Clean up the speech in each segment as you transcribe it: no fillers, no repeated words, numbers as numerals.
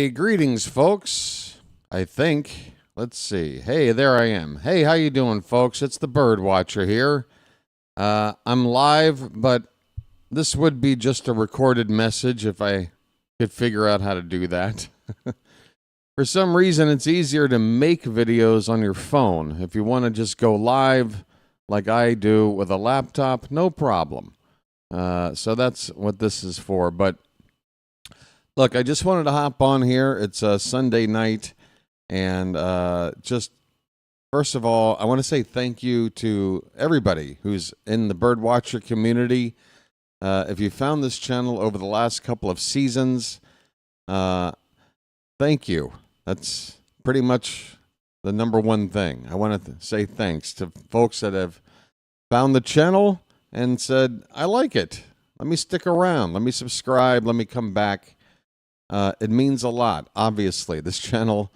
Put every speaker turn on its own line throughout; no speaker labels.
Hey, greetings, folks. I think. Let's see. Hey, there I am. Hey, how you doing, folks? It's the Birdwatcher here. I'm live, but this would be just a recorded message if I could figure out how to do that. For some reason, it's easier to make videos on your phone. If you want to just go live like I do with a laptop, no problem. So that's what this is for. But look, I just wanted to hop on here. It's a Sunday night, and just first of all, I want to say thank you to everybody who's in the Birdwatcher community. If you found this channel over the last couple of seasons, thank you. That's pretty much the number one thing. I want to say thanks to folks that have found the channel and said, I like it. Let me stick around. Let me subscribe. Let me come back. It means a lot. Obviously, this channel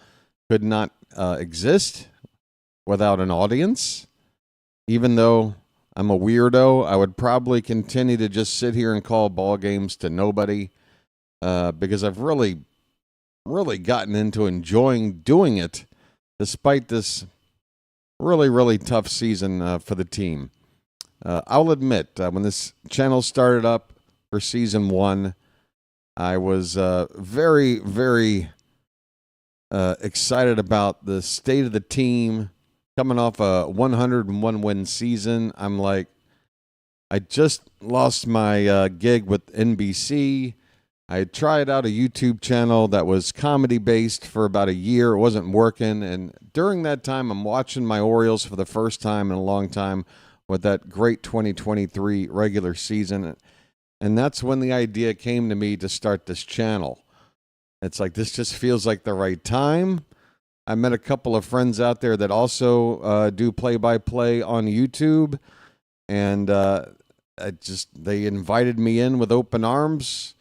could not exist without an audience. Even though I'm a weirdo, I would probably continue to just sit here and call ball games to nobody because I've really gotten into enjoying doing it despite this really tough season for the team. I'll admit, when this channel started up for season 1, I was very excited about the state of the team coming off a 101 win season. I'm like, I just lost my gig with NBC. I tried out a YouTube channel that was comedy based for about a year. It wasn't working. And during that time, I'm watching my Orioles for the first time in a long time with that great 2023 regular season. And that's when the idea came to me to start this channel. It's like, this just feels like the right time. I met a couple of friends out there that also do play-by-play on YouTube. And they invited me in with open arms,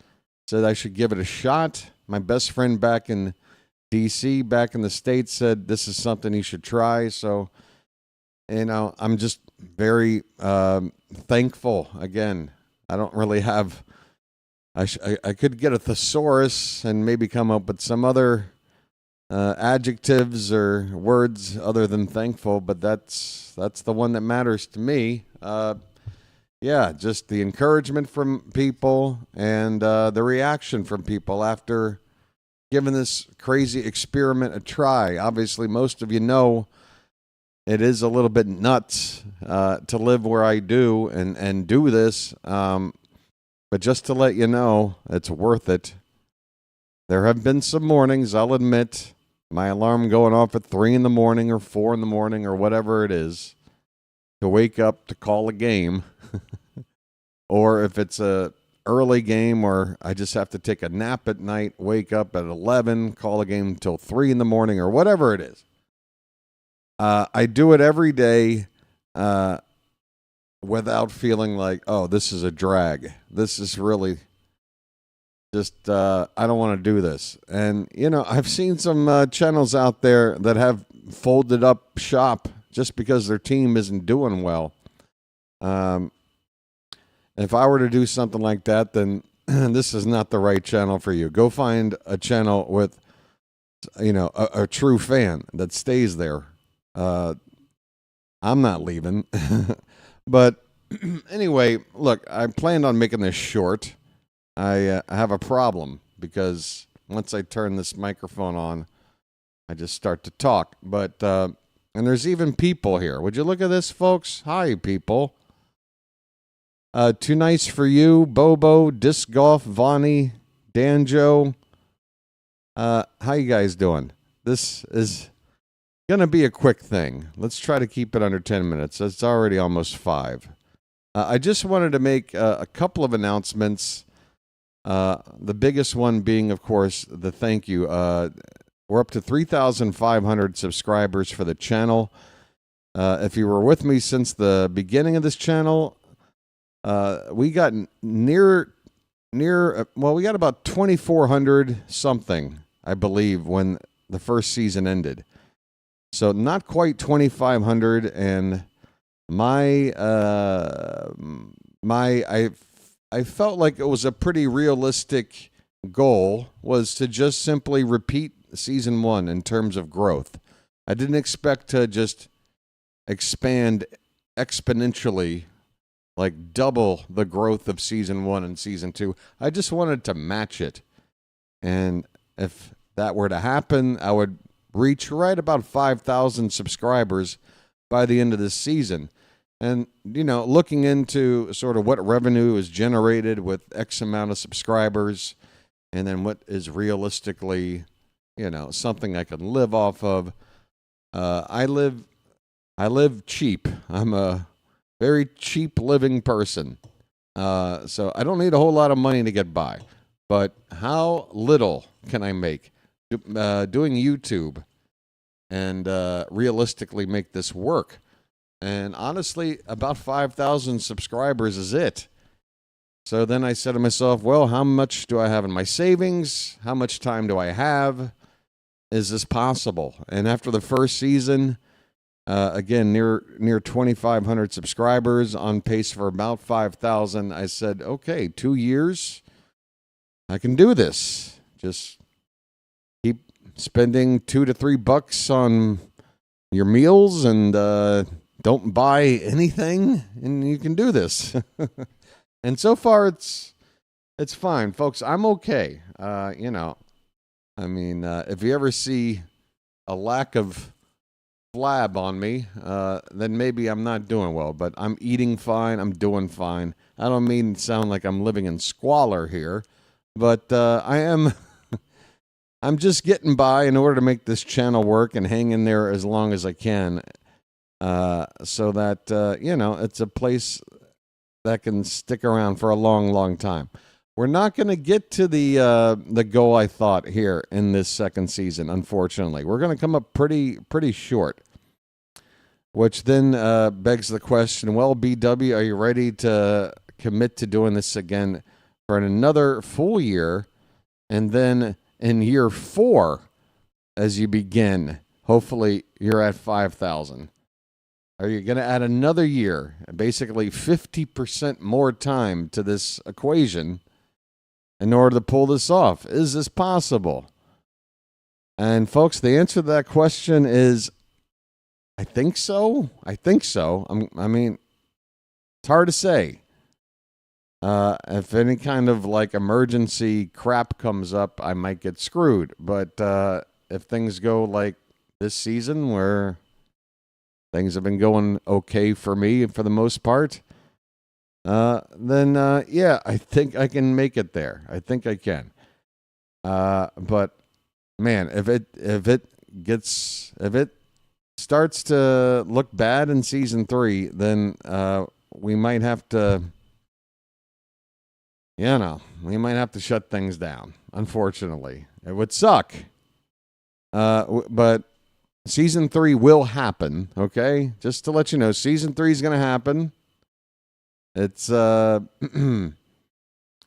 said I should give it a shot. My best friend back in D.C., back in the States, said this is something you should try. So, I'm just very thankful. Again, I don't really have, I could get a thesaurus and maybe come up with some other adjectives or words other than thankful, but that's the one that matters to me. Yeah, just the encouragement from people and the reaction from people after giving this crazy experiment a try. Obviously, most of you know it is a little bit nuts to live where I do and do this, but just to let you know, it's worth it. There have been some mornings, I'll admit, my alarm going off at 3 in the morning or 4 in the morning or whatever it is, to wake up to call a game. Or if it's a early game or I just have to take a nap at night, wake up at 11, call a game until 3 in the morning or whatever it is. I do it every day without feeling like, oh, this is a drag. This is really just, I don't want to do this. And, I've seen some channels out there that have folded up shop just because their team isn't doing well. If I were to do something like that, then this is not the right channel for you. Go find a channel with, a true fan that stays there. I'm not leaving. But anyway, look, I planned on making this short. I have a problem because once I turn this microphone on, I just start to talk. But and there's even people here. Would you look at this, folks? Hi, people. Too Nice for You, Bobo, Disc Golf, Vonnie, Danjo. How you guys doing? This is going to be a quick thing. Let's try to keep it under 10 minutes. It's already almost 5. I just wanted to make a couple of announcements. The biggest one being, of course, the thank you. We're up to 3,500 subscribers for the channel. If you were with me since the beginning of this channel, we got we got about 2,400 something, I believe, when the first season ended. So not quite 2,500, and I felt like it was a pretty realistic goal was to just simply repeat season 1 in terms of growth. I didn't expect to just expand exponentially, like double the growth of season 1 and season 2. I just wanted to match it. And if that were to happen, I would reach right about 5,000 subscribers by the end of this season. And, looking into sort of what revenue is generated with X amount of subscribers, and then what is realistically, something I can live off of. I live cheap. I'm a very cheap living person. So I don't need a whole lot of money to get by. But how little can I make doing YouTube and realistically make this work? And honestly, about 5,000 subscribers is it. So then I said to myself, well, how much do I have in my savings? How much time do I have? Is this possible? And after the first season, again, near 2,500 subscribers, on pace for about 5,000, I said, okay, 2 years, I can do this. Just keep spending $2 to $3 on your meals and don't buy anything, and you can do this. And so far, it's fine, folks. I'm okay. If you ever see a lack of flab on me, then maybe I'm not doing well. But I'm eating fine. I'm doing fine. I don't mean to sound like I'm living in squalor here, but I am. I'm just getting by in order to make this channel work and hang in there as long as I can, so that it's a place that can stick around for a long, long time. We're not going to get to the goal I thought here in this second season, unfortunately. We're going to come up pretty short, which then begs the question, well, BW, are you ready to commit to doing this again for another full year? And then in year 4, as you begin, hopefully you're at 5,000. Are you going to add another year, basically 50% more time to this equation in order to pull this off? Is this possible? And folks, the answer to that question is, I think so. It's hard to say. If any kind of like emergency crap comes up, I might get screwed. But if things go like this season, where things have been going okay for me for the most part, then I think I can make it there. I think I can. But man, if it starts to look bad in season 3, then we might have to, shut things down. Unfortunately, it would suck. But season 3 will happen. Okay, just to let you know, season 3 is going to happen. It's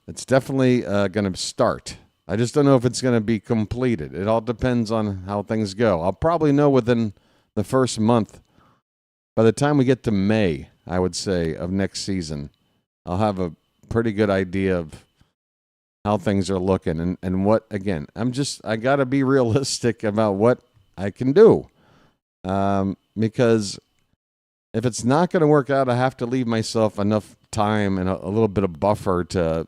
it's definitely going to start. I just don't know if it's going to be completed. It all depends on how things go. I'll probably know within the first month. By the time we get to May, I would say, of next season, I'll have a pretty good idea of how things are looking. And what, again, I got to be realistic about what I can do. Because if it's not going to work out, I have to leave myself enough time and a little bit of buffer to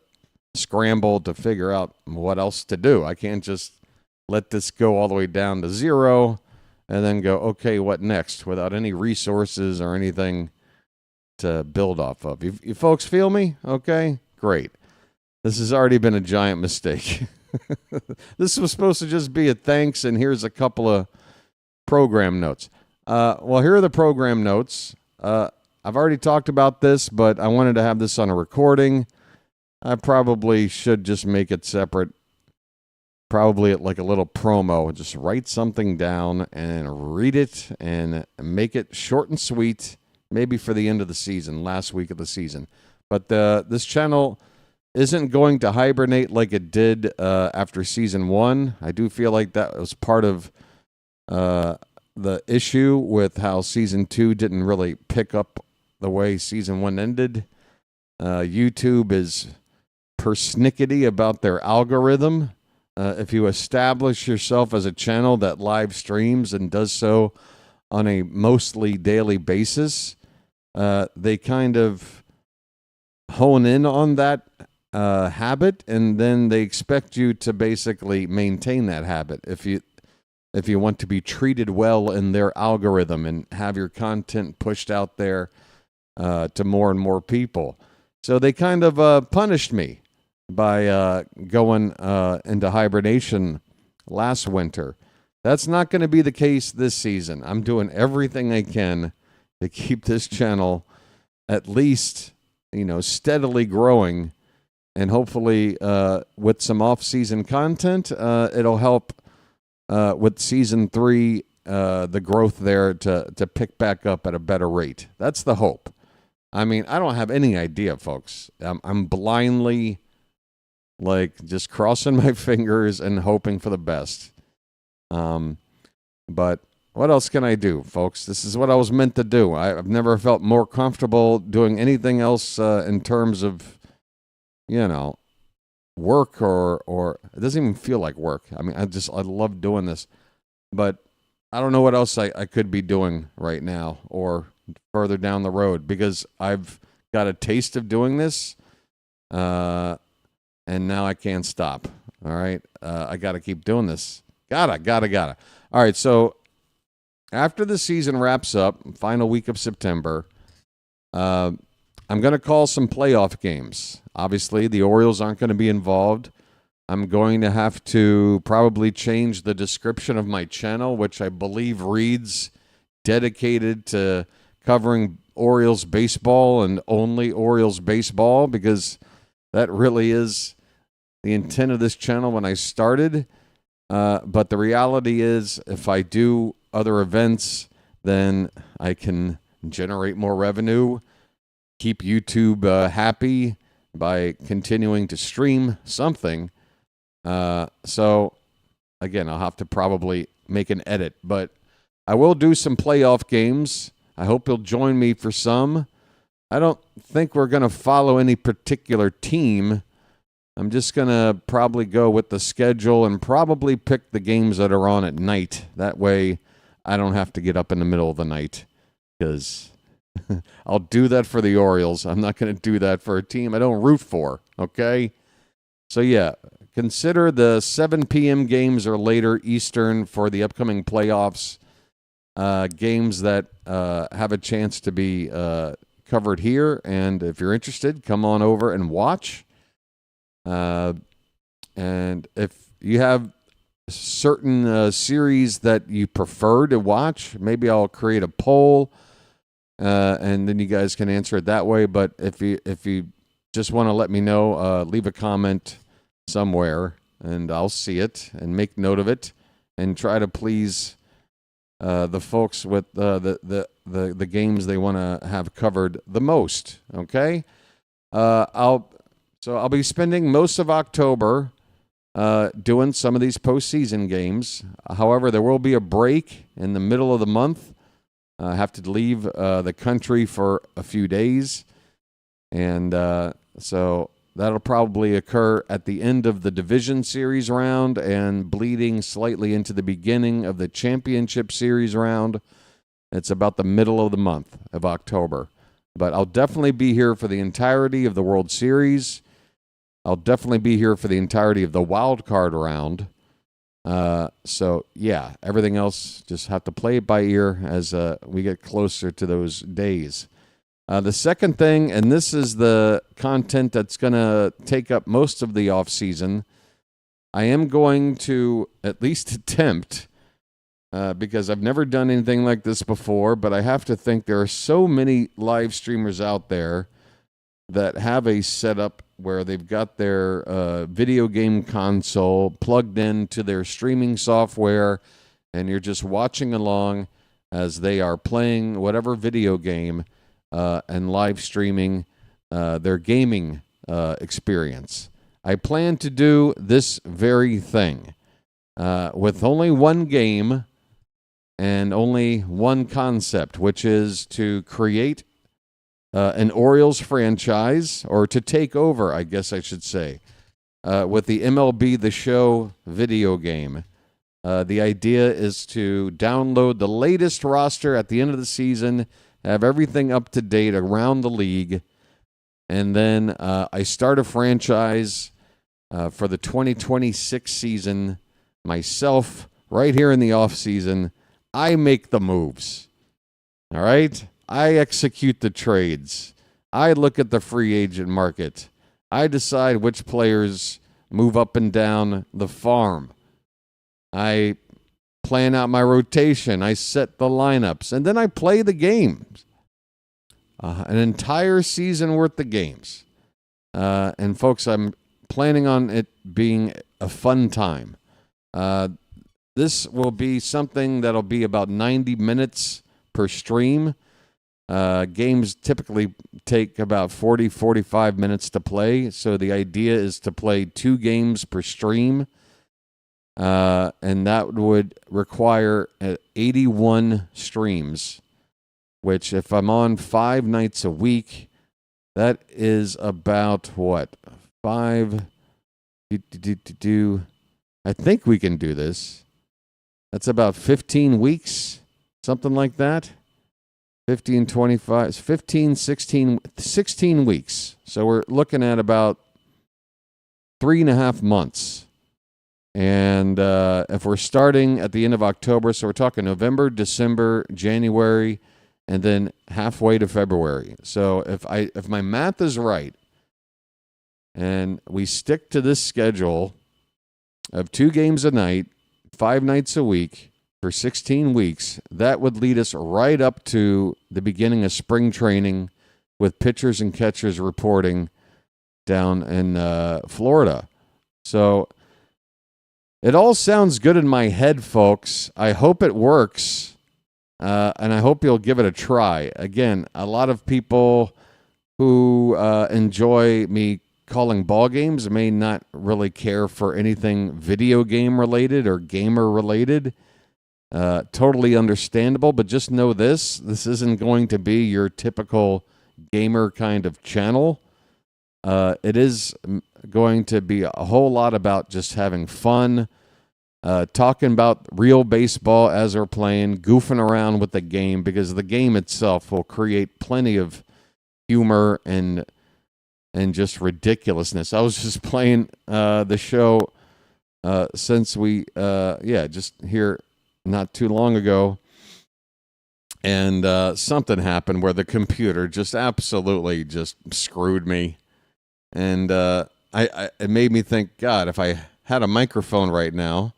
scramble to figure out what else to do. I can't just let this go all the way down to 0 and then go, okay, what next, without any resources or anything to build off of. You folks feel me? Okay, great. This has already been a giant mistake. This was supposed to just be a thanks, and here's a couple of program notes. Well, here are the program notes. I've already talked about this, but I wanted to have this on a recording. I probably should just make it separate. Probably like a little promo. Just write something down and read it and make it short and sweet, maybe for the end of the season, last week of the season. But this channel isn't going to hibernate like it did after season 1. I do feel like that was part of the issue with how season 2 didn't really pick up the way season 1 ended. YouTube is persnickety about their algorithm. If you establish yourself as a channel that live streams and does so on a mostly daily basis, they kind of hone in on that habit, and then they expect you to basically maintain that habit if you want to be treated well in their algorithm and have your content pushed out there to more and more people. So they kind of punished me by going into hibernation last winter. That's not going to be the case this season. I'm doing everything I can to keep this channel at least, steadily growing, and hopefully with some off-season content, it'll help with season 3, the growth there to pick back up at a better rate. That's the hope. I mean, I don't have any idea, folks. I'm blindly, just crossing my fingers and hoping for the best. But what else can I do, folks? This is what I was meant to do. I've never felt more comfortable doing anything else in terms of, work or it doesn't even feel like work. I mean, I love doing this, but I don't know what else I could be doing right now or further down the road, because I've got a taste of doing this, and now I can't stop. All right. I got to keep doing this. Gotta. All right. So after the season wraps up, final week of September, I'm going to call some playoff games. Obviously, the Orioles aren't going to be involved. I'm going to have to probably change the description of my channel, which I believe reads dedicated to covering Orioles baseball and only Orioles baseball, because that really is the intent of this channel when I started. But the reality is, if I do other events, then I can generate more revenue, keep YouTube happy by continuing to stream something. So, again, I'll have to probably make an edit, but I will do some playoff games. I hope you'll join me for some. I don't think we're going to follow any particular team. I'm just going to probably go with the schedule and probably pick the games that are on at night. That way I don't have to get up in the middle of the night, because I'll do that for the Orioles. I'm not going to do that for a team I don't root for, okay? So, yeah, consider the 7 p.m. games or later Eastern for the upcoming playoffs, games that have a chance to be covered here. And if you're interested, come on over and watch. And if you have certain series that you prefer to watch, maybe I'll create a poll, and then you guys can answer it that way. But if you just want to let me know, leave a comment somewhere, and I'll see it and make note of it and try to please the folks with the games they want to have covered the most. Okay, I'll be spending most of October doing some of these postseason games. However, there will be a break in the middle of the month. I have to leave the country for a few days, and so that'll probably occur at the end of the Division Series round and bleeding slightly into the beginning of the Championship Series round. It's about the middle of the month of October. But I'll definitely be here for the entirety of the World Series. I'll definitely be here for the entirety of the wild card round. So, yeah, everything else, just have to play it by ear as we get closer to those days. The second thing, and this is the content that's going to take up most of the off season, I am going to at least attempt, because I've never done anything like this before, but I have to think there are so many live streamers out there that have a setup where they've got their video game console plugged into their streaming software, and you're just watching along as they are playing whatever video game and live streaming their gaming experience. I plan to do this very thing with only one game and only one concept, which is to create an Orioles franchise, or to take over, I guess I should say, with the MLB The Show video game. The idea is to download the latest roster at the end of the season, have everything up to date around the league, and then I start a franchise for the 2026 season myself right here in the off season. I make the moves. All right? I execute the trades. I look at the free agent market. I decide which players move up and down the farm. I plan out my rotation. I set the lineups. And then I play the games. An entire season worth of games. And folks, I'm planning on it being a fun time. This will be something that'll be about 90 minutes per stream. Games typically take about 45 minutes to play. So the idea is to play 2 games per stream. And that would require 81 streams, which if I'm on 5 nights a week, that is about what? 5? I think we can do this. That's about 15 weeks, something like that. 15, 25, 15, 16 weeks. So we're looking at about 3.5 months. And if we're starting at the end of October, so we're talking November, December, January, and then halfway to February. So if my math is right, and we stick to this schedule of 2 games a night, 5 nights a week for 16 weeks, that would lead us right up to the beginning of spring training with pitchers and catchers reporting down in Florida. So it all sounds good in my head, folks. I hope it works, and I hope you'll give it a try. Again, a lot of people who enjoy me calling ball games may not really care for anything video game related or gamer related. Totally understandable, but just know this isn't going to be your typical gamer kind of channel. It is going to be a whole lot about just having fun, talking about real baseball as we're playing, goofing around with the game, because the game itself will create plenty of humor and just ridiculousness. I was just playing the show since we just here not too long ago, and something happened where the computer just absolutely just screwed me, and it made me think, God, if I had a microphone right now,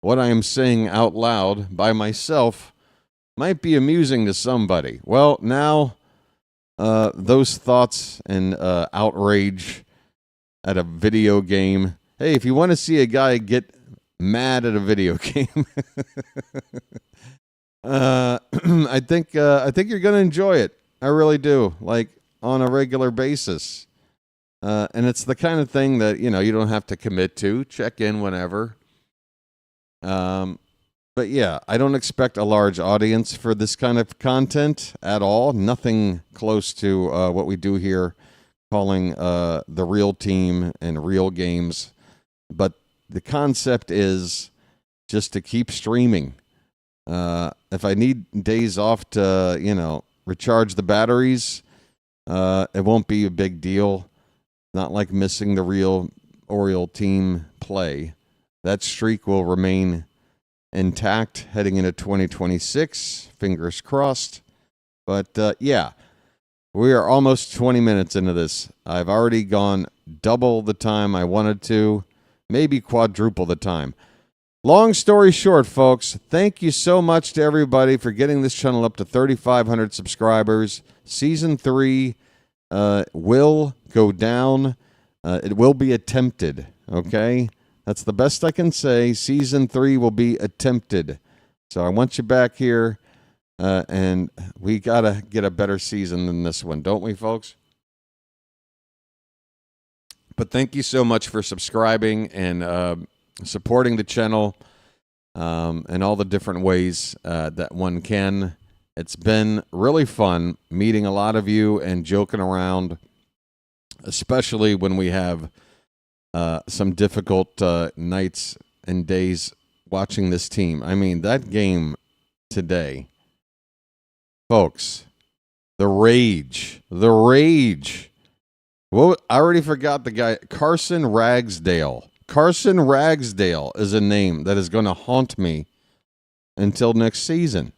what I am saying out loud by myself might be amusing to somebody. Well, now those thoughts and outrage at a video game. Hey, if you want to see a guy get mad at a video game, I think you're going to enjoy it. I really do, like on a regular basis. And it's the kind of thing that, you don't have to commit to. Check in whenever. But yeah, I don't expect a large audience for this kind of content at all. Nothing close to what we do here, calling the real team and real games. But the concept is just to keep streaming. If I need days off to, recharge the batteries, it won't be a big deal. Not like missing the real Oriole team play. That streak will remain intact heading into 2026. Fingers crossed. But yeah, we are almost 20 minutes into this. I've already gone double the time I wanted to, maybe quadruple the time. Long story short, folks, thank you so much to everybody for getting this channel up to 3,500 subscribers. Season 3 will go down. It will be attempted, okay? That's the best I can say. Season 3 will be attempted. So I want you back here, and we got to get a better season than this one, don't we, folks? But thank you so much for subscribing and supporting the channel in all the different ways that one can. It's been really fun meeting a lot of you and joking around, especially when we have some difficult nights and days watching this team. I mean, that game today, folks, the rage. Well, I already forgot the guy, Carson Ragsdale. Carson Ragsdale is a name that is going to haunt me until next season.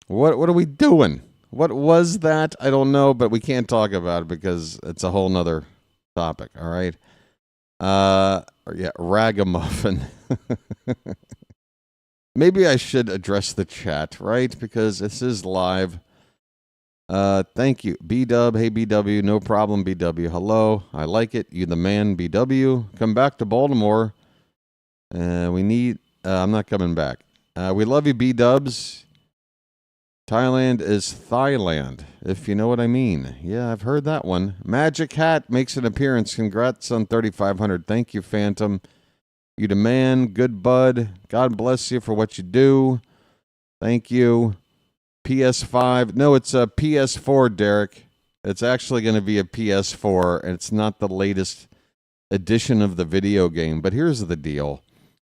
What are we doing? What was that? I don't know, but we can't talk about it because it's a whole nother topic, all right? Yeah, ragamuffin. Maybe I should address the chat, right? Because this is live. Thank you. B-Dub, hey BW, no problem, BW. Hello, I like it. You the man, BW. Come back to Baltimore. We need, I'm not coming back. We love you, B-Dubs. Thailand is Thailand, if you know what I mean. Yeah, I've heard that one. Magic Hat makes an appearance. Congrats on 3,500. Thank you, Phantom. You the man. Good bud. God bless you for what you do. Thank you. PS5. No, it's a PS4, Derek. It's actually going to be a PS4, and it's not the latest edition of the video game. But here's the deal.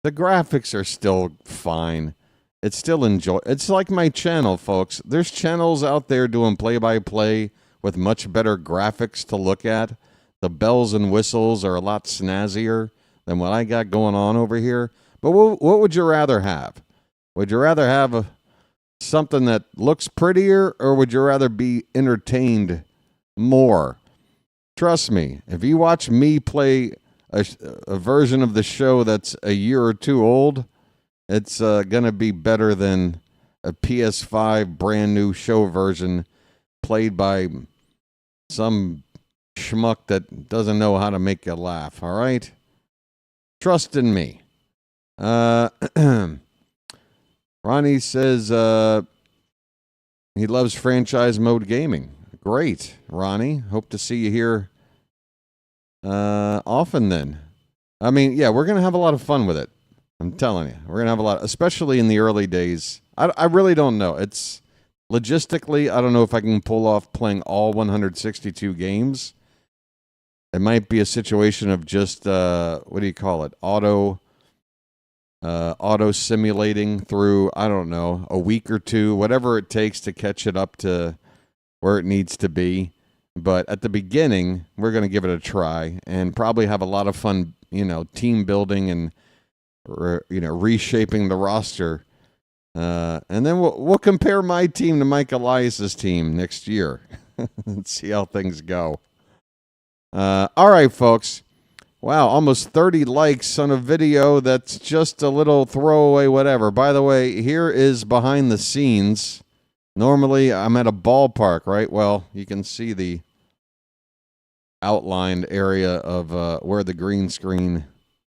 The graphics are still fine. It's still It's like my channel, folks. There's channels out there doing play-by-play with much better graphics to look at. The bells and whistles are a lot snazzier than what I got going on over here. But what would you rather have? Would you rather have something that looks prettier, or would you rather be entertained more? Trust me, if you watch me play a version of the show that's a year or two old, it's going to be better than a PS5 brand new show version played by some schmuck that doesn't know how to make you laugh, all right? Trust in me. Ronnie says he loves franchise mode gaming. Great, Ronnie. Hope to see you here often then. I mean, yeah, we're going to have a lot of fun with it. I'm telling you, we're going to have a lot, especially in the early days. I really don't know. It's logistically, I don't know if I can pull off playing all 162 games. It might be a situation of just, what do you call it? Auto simulating through, I don't know, a week or two, whatever it takes to catch it up to where it needs to be. But at the beginning, we're going to give it a try and probably have a lot of fun, team building and reshaping the roster, and then we'll compare my team to Mike Elias's team next year and see how things go. All right, folks. Wow, almost 30 likes on a video that's just a little throwaway whatever. By the way, here is behind the scenes. Normally, I'm at a ballpark, right? Well, you can see the outlined area of where the green screen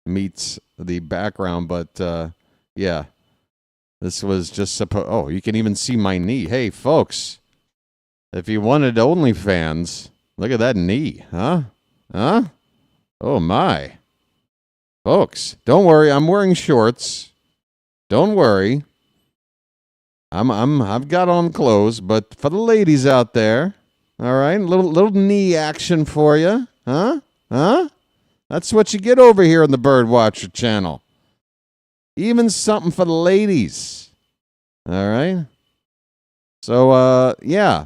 meets the background, but yeah, this was just oh, you can even see my knee. Hey, folks, if you wanted OnlyFans, look at that knee, huh? Oh my, folks, don't worry, I'm wearing shorts. Don't worry, I've got on clothes, but for the ladies out there, all right, little knee action for you, huh? That's what you get over here on the Birdwatcher channel. Even something for the ladies. All right. So, yeah,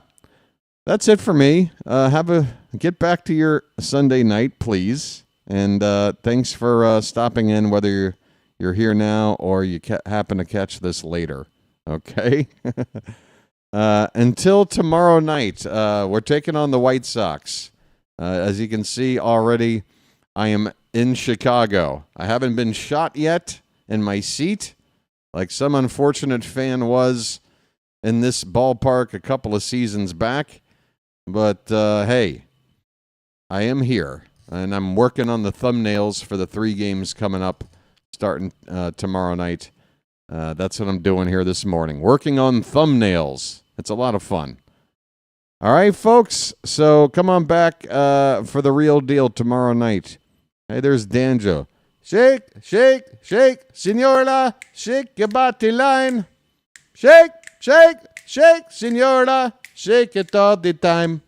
that's it for me. Get back to your Sunday night, please. And thanks for stopping in, whether you're here now or you happen to catch this later. Okay. Until tomorrow night, we're taking on the White Sox. As you can see already, I am in Chicago. I haven't been shot yet in my seat, like some unfortunate fan was in this ballpark a couple of seasons back. But, hey, I am here, and I'm working on the thumbnails for the 3 games coming up starting tomorrow night. That's what I'm doing here this morning, working on thumbnails. It's a lot of fun. All right, folks, so come on back for the real deal tomorrow night. Hey, there's Danjo. Shake, shake, shake, Signora, shake your body line. Shake, shake. shake, senora, shake it all the time.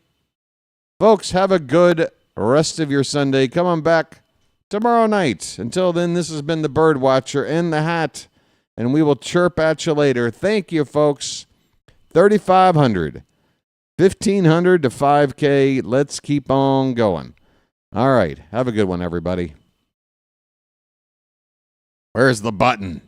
Folks, have a good rest of your Sunday. Come on back tomorrow night. Until then, this has been the Birdwatcher in the hat, and we will chirp at you later. Thank you, folks. 3,500, 1,500 to 5K. Let's keep on going. All right. Have a good one, everybody. Where's the button?